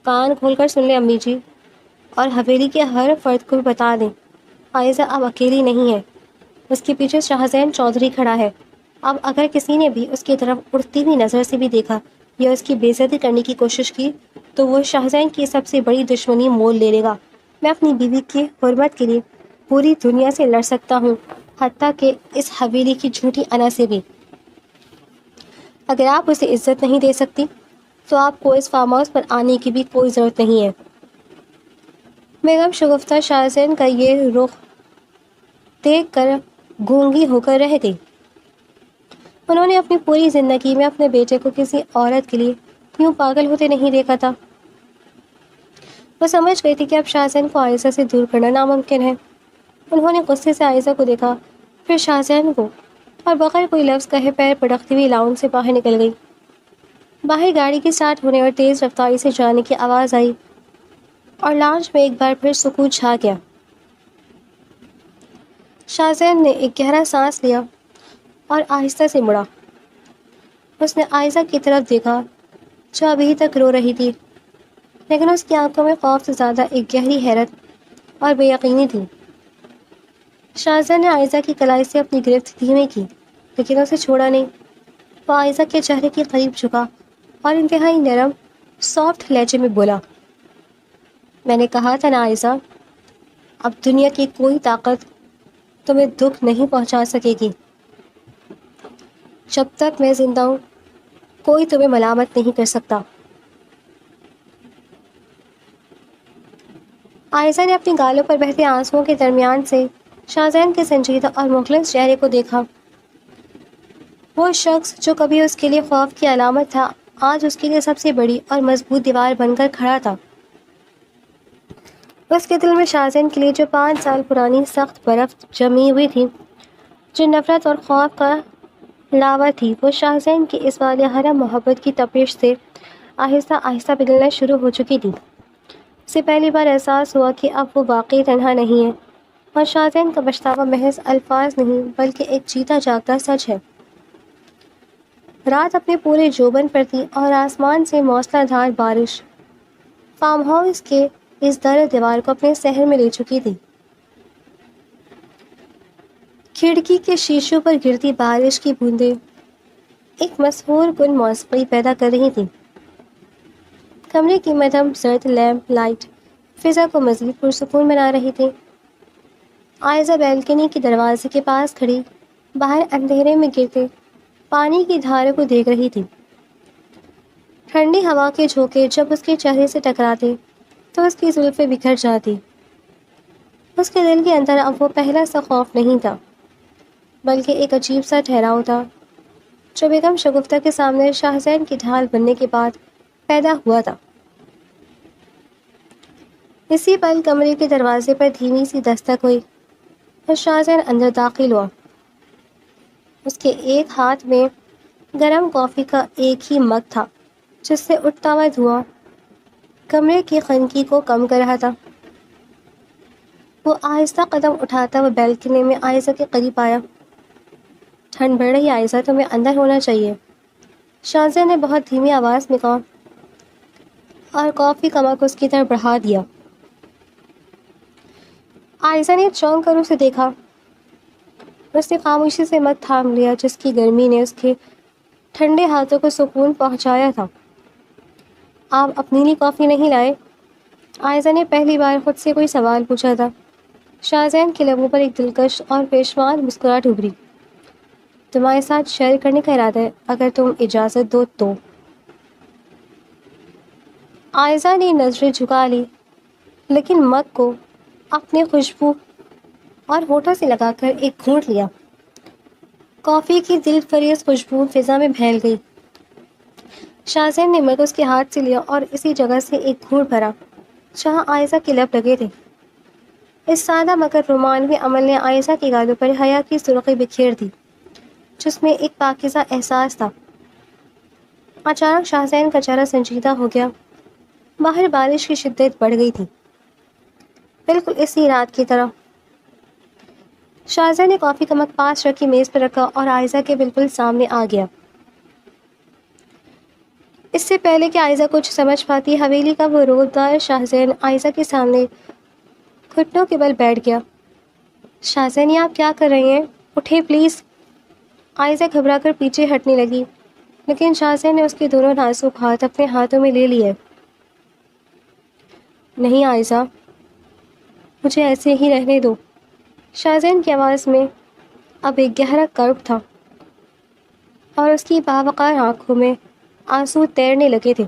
کان کھول کر سن لیں امی جی، اور حویلی کے ہر فرد کو بتا دیں عائزہ اب اکیلی نہیں ہے. اس کے پیچھے شاہزین چودھری کھڑا ہے. اب اگر کسی نے بھی اس کی طرف اڑتی ہوئی نظر سے بھی دیکھا یا اس کی بے عزتی کرنے کی کوشش کی تو وہ شاہزین کی سب سے بڑی دشمنی مول لے لے گا. میں اپنی بیوی کی حرمت کے لیے پوری دنیا سے لڑ سکتا ہوں، حتیٰ کہ اس حویلی کی جھوٹی انا سے بھی. اگر آپ اسے عزت نہیں دے سکتی تو آپ کو اس فارم ہاؤس پر آنے کی بھی کوئی ضرورت نہیں ہے. بیگم شگفتہ شاہزین کا یہ رخ دیکھ کر گونگی ہو کر رہ گئی. انہوں نے اپنی پوری زندگی میں اپنے بیٹے کو کسی عورت کے لیے یوں پاگل ہوتے نہیں دیکھا تھا. وہ سمجھ گئی تھی کہ اب شاہزین کو عائزہ سے دور کرنا ناممکن ہے. انہوں نے غصے سے عائزہ کو دیکھا، پھر شاہزین کو، اور بغیر کوئی لفظ کہے پیر پٹکتی ہوئی لاؤنج سے باہر نکل گئی. باہر گاڑی کی سٹارٹ ہونے اور تیز رفتاری سے جانے کی آواز آئی اور لاؤنج میں ایک بار پھر سکوت چھا گیا. شاہزین نے ایک گہرا سانس لیا اور آہستہ سے مڑا. اس نے عائزہ کی طرف دیکھا جو ابھی تک رو رہی تھی، لیکن اس کی آنکھوں میں خوف سے زیادہ ایک گہری حیرت اور بے یقینی تھی. شاہزین نے عائزہ کی کلائی سے اپنی گرفت دھیمی کی، لیکن اسے چھوڑا نہیں. وہ عائزہ کے چہرے کے قریب جھکا اور انتہائی نرم سافٹ لہجے میں بولا. میں نے کہا تھا نا عائزہ، اب دنیا کی کوئی طاقت تمہیں دکھ نہیں پہنچا سکے گی. جب تک میں زندہ ہوں کوئی تمہیں ملامت نہیں کر سکتا. عائزہ نے اپنی گالوں پر بہتے آنسوؤں کے درمیان سے شاہزین کے سنجیدہ اور مخلص چہرے کو دیکھا۔ وہ شخص جو کبھی اس کے لیے خوف کی علامت تھا، آج اس کے لیے سب سے بڑی اور مضبوط دیوار بن کر کھڑا تھا۔ اس کے دل میں شاہزین کے لیے جو 5 سال پرانی سخت برف جمی ہوئی تھی، جو نفرت اور خوف کا لاوا تھی، وہ شاہزین کی اس والہانہ محبت کی تپش سے آہستہ آہستہ پگھلنا شروع ہو چکی تھی۔ اسے پہلی بار احساس ہوا کہ اب وہ واقعی تنہا نہیں ہے، اور شاہزین کا پچھتاوا محض الفاظ نہیں بلکہ ایک جیتا جاگتا سچ ہے۔ رات اپنے پورے جوبن پر تھی اور آسمان سے موسلا دھار بارش فارم ہاؤس کے اس در دیوار کو اپنے سحر میں لے چکی تھی۔ کھڑکی کے شیشوں پر گرتی بارش کی بوندیں ایک مسحور کن موسیقی پیدا کر رہی تھیں۔ کمرے کی مدھم زرد لیمپ لائٹ فضا کو مزید پرسکون بنا رہی تھی۔ عائزہ بیلکنی کے دروازے کے پاس کھڑی باہر اندھیرے میں گرتے پانی کی دھاروں کو دیکھ رہی تھی۔ ٹھنڈی ہوا کے جھونکے جب اس کے چہرے سے ٹکراتے تو اس کی زلفیں بکھر جاتی۔ اس کے دل کے اندر اب وہ پہلا سا خوف نہیں تھا، بلکہ ایک عجیب سا ٹھہراؤ تھا جو بیگم شگفتہ کے سامنے شاہزین کی ڈھال بننے کے بعد پیدا ہوا تھا۔ اسی پل کمرے کے دروازے پر دھیمی سی دستک ہوئی اور شاہزین اندر داخل ہوا۔ اس کے ایک ہاتھ میں گرم کافی کا ایک ہی مگ تھا جس سے اٹھتا ہوا دھواں کمرے کی خنکی کو کم کر رہا تھا۔ وہ آہستہ قدم اٹھاتا ہوا بیلکنی میں عائزہ کے قریب آیا۔ ٹھنڈ بڑھ رہی عائزہ، تمہیں اندر ہونا چاہیے، شاہزین نے بہت دھیمی آواز میں کہا اور کافی کا مگ اس کی طرف بڑھا دیا۔ عائزہ نے چونک کر اسے دیکھا۔ اس نے خاموشی سے مگ تھام لیا جس کی گرمی نے اس کے ٹھنڈے ہاتھوں کو سکون پہنچایا تھا۔ آپ اپنی لیے کافی نہیں لائے؟ عائزہ نے پہلی بار خود سے کوئی سوال پوچھا تھا۔ شاہزین کے لبوں پر ایک دلکش اور پیشوان مسکراہٹ ابھری۔ تمہارے ساتھ شیئر کرنے کا ارادہ ہے، اگر تم اجازت دو تو۔ عائزہ نے نظریں جھکا لی لیکن مگ کو اپنے خوشبو اور ہونٹوں سے لگا کر ایک گھونٹ لیا۔ کافی کی دل فریز خوشبو فضا میں پھیل گئی۔ شاہزین نے مگ اس کے ہاتھ سے لیا اور اسی جگہ سے ایک گھونٹ بھرا جہاں عائزہ کے لب لگے تھے۔ اس سادہ مگر رومانوی عمل نے عائزہ کی گالوں پر حیا کی سرخی بکھیر دی جس میں ایک پاکیزہ احساس تھا۔ اچانک شاہزین کا چہرہ سنجیدہ ہو گیا۔ باہر بارش کی شدت بڑھ گئی تھی، بالکل اسی رات کی طرح۔ شاہزین نے کافی کا مگ پاس رکھی میز پر رکھا اور عائزہ کے بالکل سامنے آ گیا۔ اس سے پہلے کہ عائزہ کچھ سمجھ پاتی، حویلی کا وہ رودار شاہزین عائزہ کے سامنے گھٹنوں کے بل بیٹھ گیا۔ شاہزین، یہ آپ کیا کر رہی ہیں؟ اٹھیں پلیز۔ عائزہ گھبرا کر پیچھے ہٹنے لگی لیکن شاہزین نے اس کے دونوں نازک ہاتھ اپنے ہاتھوں میں لے لیے۔ نہیں عائزہ، مجھے ایسے ہی رہنے دو۔ شاہزین کی آواز میں اب ایک گہرا کرب تھا اور اس کی باوقار آنکھوں میں آنسو تیرنے لگے تھے۔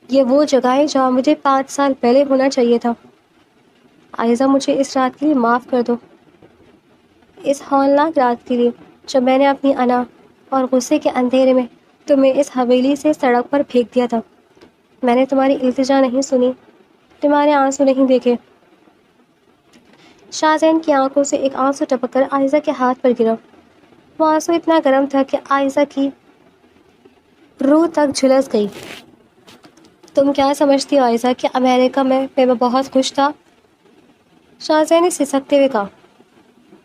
یہ وہ جگہ ہے جہاں مجھے 5 سال پہلے ہونا چاہیے تھا۔ عائزہ، مجھے اس رات کے لیے معاف کر دو، اس ہولناک رات کے لیے جب میں نے اپنی انا اور غصے کے اندھیرے میں تمہیں اس حویلی سے سڑک پر پھینک دیا تھا۔ میں نے تمہاری التجا نہیں سنی، تمہارے آنسو نہیں دیکھے۔ شاہزین کی آنکھوں سے ایک آنسو ٹپک کر عائزہ کے ہاتھ پر گرا۔ وہ آنسو اتنا گرم تھا کہ عائزہ کی روح تک جھلس گئی۔ تم کیا سمجھتی ہو عائزہ کہ امریکہ میں بہت خوش تھا؟ شاہزین نے سسکتے ہوئے کہا۔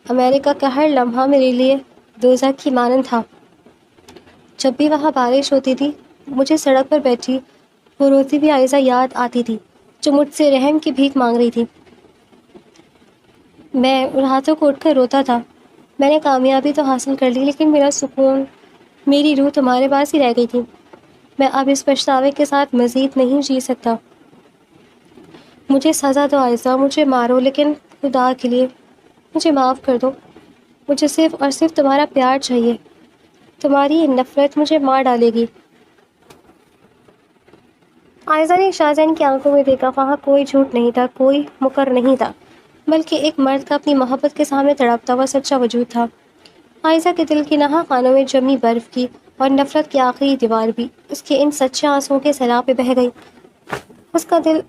امریکہ کا ہر لمحہ میرے لیے دوزخ کی مانند تھا۔ جب بھی وہاں بارش ہوتی تھی، مجھے سڑک پر بیٹھی وہ روتی بھی عائزہ یاد آتی تھی جو مجھ سے رحم کی بھیک مانگ رہی تھی۔ میں راتوں کو اٹھ کر روتا تھا، میں نے کامیابی تو حاصل کر لی لیکن میرا سکون، میری روح تمہارے پاس ہی رہ گئی تھی۔ میں اب اس پچھتاوے کے ساتھ مزید نہیں جی سکتا۔ مجھے سزا دو عائزہ، مجھے مارو لیکن خدا کے لیے مجھے معاف کر دو۔ مجھے صرف اور صرف تمہارا پیار چاہیے، تمہاری یہ نفرت مجھے مار ڈالے گی۔ عائزہ نے شاہجہان کی آنکھوں میں دیکھا، وہاں کوئی جھوٹ نہیں تھا، کوئی مکر نہیں تھا، بلکہ ایک مرد کا اپنی محبت کے سامنے تڑپتا ہوا سچا وجود تھا۔ عائزہ کے دل کی نہا خانوں میں جمی برف کی اور نفرت کی آخری دیوار بھی اس کے ان سچے آنسوؤں کے سیلاب پہ بہہ گئی۔ اس کا دل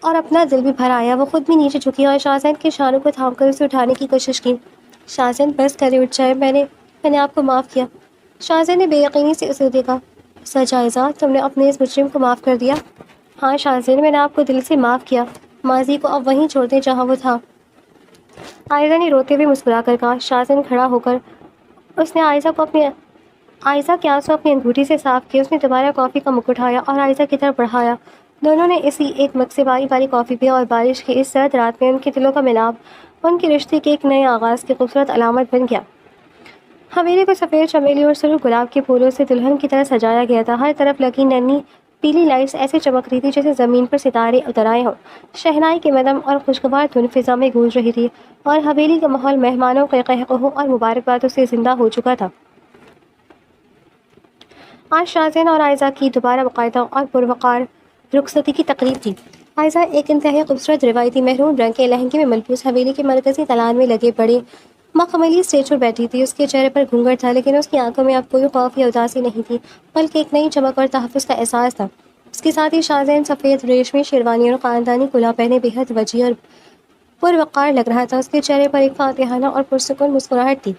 اور اپنا دل بھی بھر آیا۔ وہ خود بھی نیچے جھکی اور شاہزین کے شانوں کو تھام کر اسے اٹھانے کی کوشش کی۔ شاہزین بس کرے، اٹھ جائے، میں نے آپ کو معاف کیا۔ شاہزین نے بے یقینی سے اسے دیکھا۔ سچ عائزہ، تم نے اپنے اس مجرم کو معاف کر دیا؟ ہاں شاہزین، میں نے آپ کو دل سے معاف کیا۔ ماضی کو اب وہیں چھوڑ دیں جہاں وہ تھا۔ عائزہ نے روتے ہوئے مسکرا کر کہا۔ شاہزین کھڑا ہو کر اس نے عائزہ کے آنسو اپنی انگوٹھی سے صاف کیے۔ اس نے دوبارہ کافی کا مگ اٹھایا اور عائزہ کی طرف بڑھایا۔ دونوں نے اسی ایک مگ سے باری باری کافی پیا اور بارش کی اس سرد رات میں ان کے دلوں کا ملاپ ان کے رشتے کے ایک نئے آغاز کی خوبصورت علامت بن گیا۔ حویلی کو سفید چمیلی اور سرخ گلاب کے پھولوں سے دلہن کی طرح سجایا گیا تھا۔ ہر طرف لگی ننھی پیلی لائٹس ایسے چمک رہی تھی جیسے زمین پر ستارے اتر آئے ہوں۔ شہنائی کی مدم اور خوشگوار دھن فضا میں گونج رہی تھی اور حویلی کا ماحول مہمانوں کے قہقہوں اور مبارکبادوں سے زندہ ہو چکا تھا۔ آج شاہزین اور عائزہ کی دوبارہ باقاعدہ اور پروقار رخصتی کی تقریب تھی۔ عائزہ ایک انتہائی خوبصورت روایتی میرون رنگ کے لہنگے میں ملبوس حویلی کے مرکزی دلان میں لگے بڑے مخملی اسٹیج پر بیٹھی تھی۔ اس کے چہرے پر گھونگھٹ تھا، لیکن اس کی آنکھوں میں اب کوئی خوف یا اداسی نہیں تھی، بلکہ ایک نئی چمک اور تحفظ کا احساس تھا۔ اس کے ساتھ ہی شاہزین سفید ریشمی شیروانی اور خاندانی کلہا پہنے بے حد وجیح اور پروقار لگ رہا تھا۔ اس کے چہرے پر ایک فاتحانہ اور پرسکون مسکراہٹ تھی۔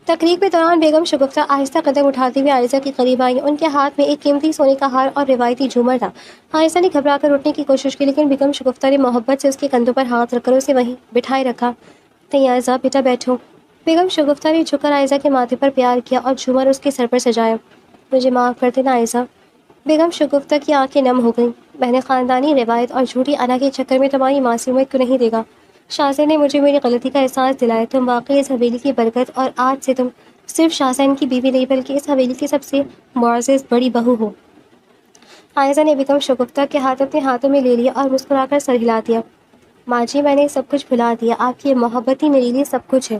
تقریب کے دوران بیگم شگفتہ آہستہ قدم اٹھاتی ہوئی عائزہ کے قریب آئیں۔ ان کے ہاتھ میں ایک قیمتی سونے کا ہار اور روایتی جھومر تھا۔ عائزہ نے گھبرا کر اٹھنے کی کوشش کی، لیکن بیگم شگفتہ نے محبت سے اس کے کندھوں پر ہاتھ رکھ کر اسے وہیں بٹھائے رکھا۔ نہیں عائزہ بیٹا، بیٹھو۔ بیگم شگفتہ نے جھک کر عائزہ کے ماتھے پر پیار کیا اور جھومر اس کے سر پر سجایا۔ مجھے معاف کر دینا عائزہ۔ بیگم شگفتہ کی آنکھیں نم ہو گئیں۔ میں نے خاندانی روایت اور جھوٹی انا کے چکر میں تمہاری معصومیت کو نہیں دیگا۔ شاہزین نے مجھے میری غلطی کا احساس دلایا۔ تم واقعی اس حویلی کی برکت، اور آج سے تم صرف شاہزین کی بیوی نہیں بلکہ اس حویلی کی سب سے معزز بڑی بہو ہو۔ عائزہ نے بیگم شگفتہ کے ہاتھ اپنے ہاتھوں میں لے لیا اور مسکرا کر سر ہلا دیا۔ ماں جی، میں نے سب کچھ بھلا دیا، آپ کی یہ محبت ہی میرے لیے سب کچھ ہے۔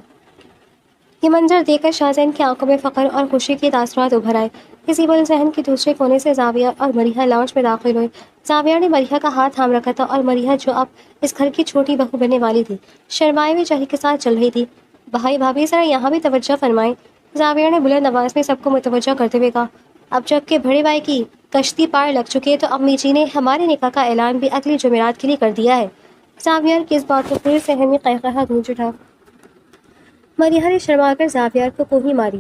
یہ منظر دیکھ کر شاہزین کی آنکھوں میں فخر اور خوشی کے تاثرات ابھر آئے۔ اسی پل ذہن کے دوسرے کونے سے زاویہ اور مریحہ لاؤنج میں داخل ہوئے۔ زاویہ نے مریحہ کا ہاتھ تھام رکھا تھا اور مریحہ، جو اب اس گھر کی چھوٹی بہو بننے والی تھی، شرمائے ہوئے چہرے کے ساتھ چل رہی تھی۔ بھائی بھابھی، ذرا یہاں بھی توجہ فرمائیں، زاویہ نے بلند آواز میں سب کو متوجہ کرتے ہوئے کہا۔ اب جب کہ بڑے بھائی کی کشتی پار لگ چکی ہے تو امی جی نے ہمارے نکاح کا اعلان بھی اگلی جمعرات کے لیے کر دیا ہے۔ زاویہ کی اس بات کو پورے صحن میں قہقہہ گونج اٹھا۔ مریحہ نے شرما کر زاویہ کو کوہنی ماری۔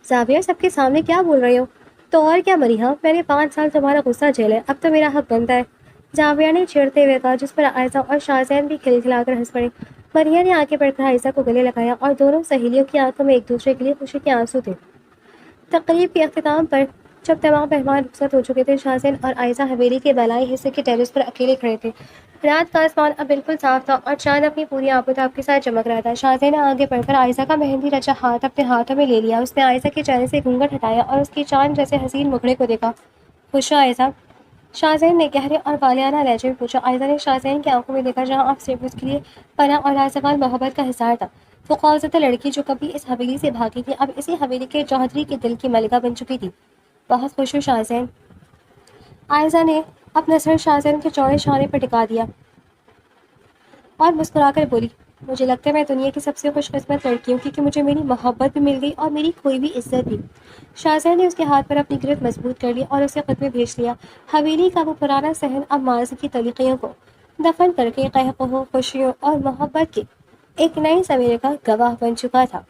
زاویہ، سب کے سامنے کیا بول رہے ہو؟ تو اور کیا مریحہ، میں نے 5 سال تمہارا غصہ جھیلا ہے، اب تو میرا حق بنتا ہے، زاویہ نے چھیڑتے ہوئے کہا، جس پر عائزہ اور شاہزین بھی کھلکھلا کر ہنس پڑے۔ مریحہ نے آگے بڑھ کر عائزہ کو گلے لگایا اور دونوں سہیلیوں کی آنکھوں میں ایک دوسرے کے لیے خوشی کے آنسو تھے۔ تقریب کے اختتام پر جب تمام مہمان رخصت ہو چکے تھے، شاہزین اور عائزہ حویلی کے بالائی حصے کے ٹیرس پر اکیلے کھڑے تھے۔ رات کا آسمان اب بالکل صاف تھا اور چاند اپنی پوری آب و تاب کے ساتھ چمک رہا تھا۔ شاہزین نے آگے بڑھ کر عائزہ کا مہندی رچا ہاتھ اپنے ہاتھوں میں لے لیا۔ اس نے عائزہ کے چہرے سے گھونگھٹ ہٹایا اور اس کی چاند جیسے حسین مکھڑے کو دیکھا۔ خوش ہو عائزہ؟ شاہزین نے گہرے اور والیانہ لہجے میں پوچھا۔ عائزہ نے شاہزین کی آنکھوں میں دیکھا، جہاں اب صرف اس کے لیے پناہ اور لازوال محبت کا حصار تھا۔ وہ خوفزدہ لڑکی جو کبھی اس حویلی سے بھاگی تھی، اب اسی حویلی کے چودھری کے دل کی ملکہ بن چکی تھی۔ بہت خوش ہوں شاہزین۔ عائزہ نے اپنا سر شاہزین کے چوڑے شانے پر ٹکا دیا اور مسکرا کر بولی، مجھے لگتا ہے میں دنیا کی سب سے خوش قسمت لڑکی ہوں، کیونکہ مجھے میری محبت بھی مل گئی اور میری کھوئی ہوئی عزت بھی۔ شاہزین نے اس کے ہاتھ پر اپنی گرفت مضبوط کر لی اور اسے خود میں بھیج لیا۔ حویلی کا وہ پرانا صحن اب ماضی کی تلخیوں کو دفن کر کے قہقہوں، خوشیوں اور محبت کے ایک نئے سویرے کا گواہ بن چکا تھا۔